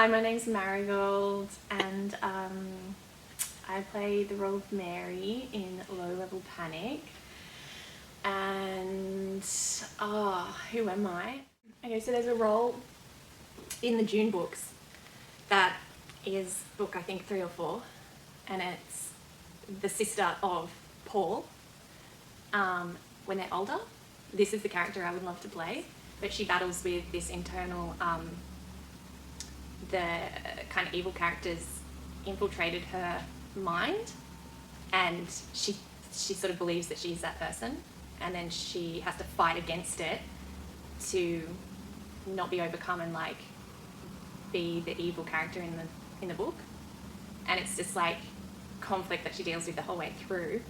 Hi, my name's Marigold, and I play the role of Mary in Low Level Panic. And who am I? Okay, so there's a role in the June books that is book I think 3 or 4, and it's the sister of Paul. When they're older, this is the character I would love to play, but she battles with this internal the kind of evil characters infiltrated her mind, and she sort of believes that she's that person, and then she has to fight against it to not be overcome and like be the evil character in the book. And it's just like conflict that she deals with the whole way through,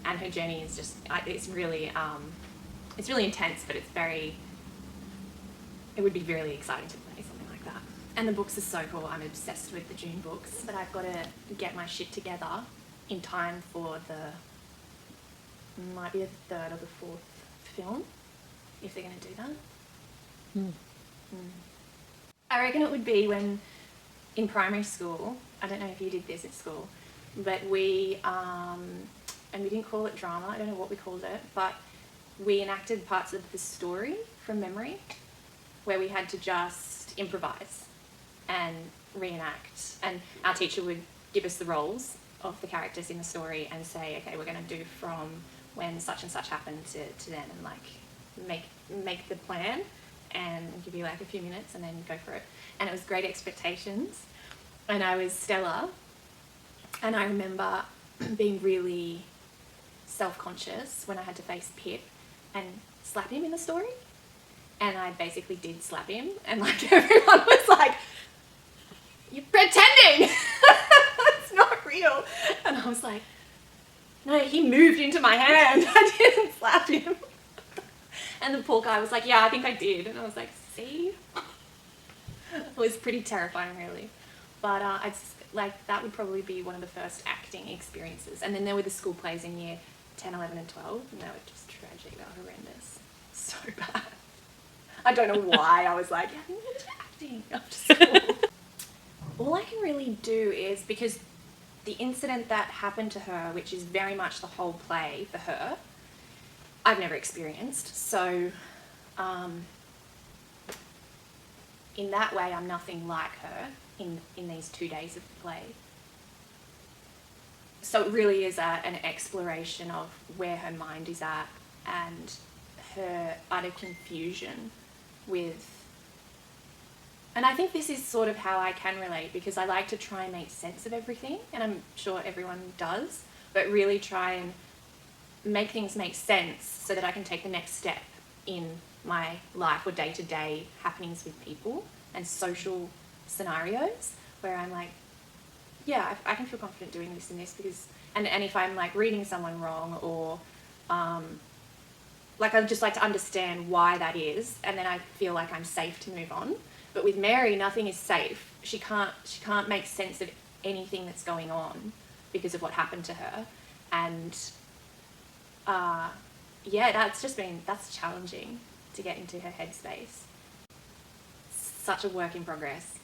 and her journey is just it's really intense, but it would be really exciting to play something like that. And the books are so cool. I'm obsessed with the June books, but I've got to get my shit together in time for might be the 3rd or the 4th film, if they're going to do that. I reckon it would be when in primary school, I don't know if you did this at school, but we didn't call it drama, I don't know what we called it, but we enacted parts of the story from memory where we had to just improvise and reenact, and our teacher would give us the roles of the characters in the story and say, okay, we're going to do from when such and such happened to then, and like make the plan and give you like a few minutes and then go for it. And it was Great Expectations, and I was Stella, and I remember being really self-conscious when I had to face Pip and slap him in the story. And I basically did slap him, and like everyone was like, you're pretending! It's not real. And I was like, no, he moved into my hand. I didn't slap him. And the poor guy was like, yeah, I think I did. And I was like, see? It was pretty terrifying, really. But that would probably be one of the first acting experiences. And then there were the school plays in year 10, 11 and 12, and they were just tragic. They were horrendous. So bad. I don't know why I was like, yeah, I'm into acting after school. All I can really do is, because the incident that happened to her, which is very much the whole play for her, I've never experienced. So in that way, I'm nothing like her in these 2 days of the play. So it really is an exploration of where her mind is at and her utter confusion with, and I think this is sort of how I can relate, because I like to try and make sense of everything, and I'm sure everyone does, but really try and make things make sense so that I can take the next step in my life or day-to-day happenings with people and social scenarios where I'm like, yeah, I can feel confident doing this and this, because, and if I'm like reading someone wrong, or like I'd just like to understand why that is, and then I feel like I'm safe to move on. But with Mary, nothing is safe. She can't make sense of anything that's going on because of what happened to her. And yeah, that's challenging to get into her headspace. Such a work in progress.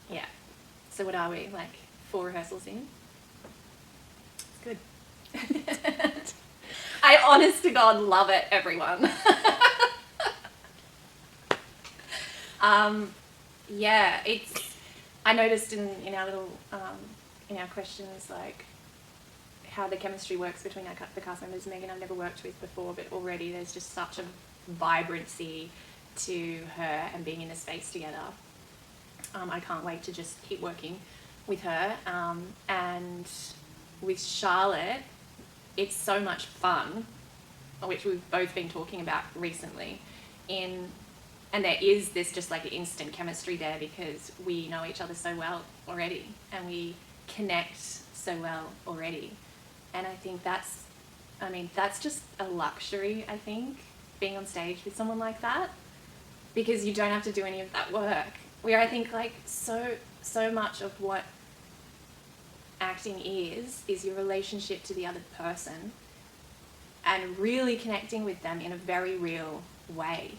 Yeah. So what are we, like 4 rehearsals in? It's good. I honest to God love it, everyone. Yeah, I noticed in our little, in our questions, like how the chemistry works between the cast members. Megan I've never worked with before, but already there's just such a vibrancy to her and being in the space together. I can't wait to just keep working with her. And with Charlotte, it's so much fun, which we've both been talking about recently, and there is this just like instant chemistry there because we know each other so well already, and we connect so well already. And I think that's just a luxury, I think, being on stage with someone like that, because you don't have to do any of that work. Where I think like so much of what acting is your relationship to the other person and really connecting with them in a very real way.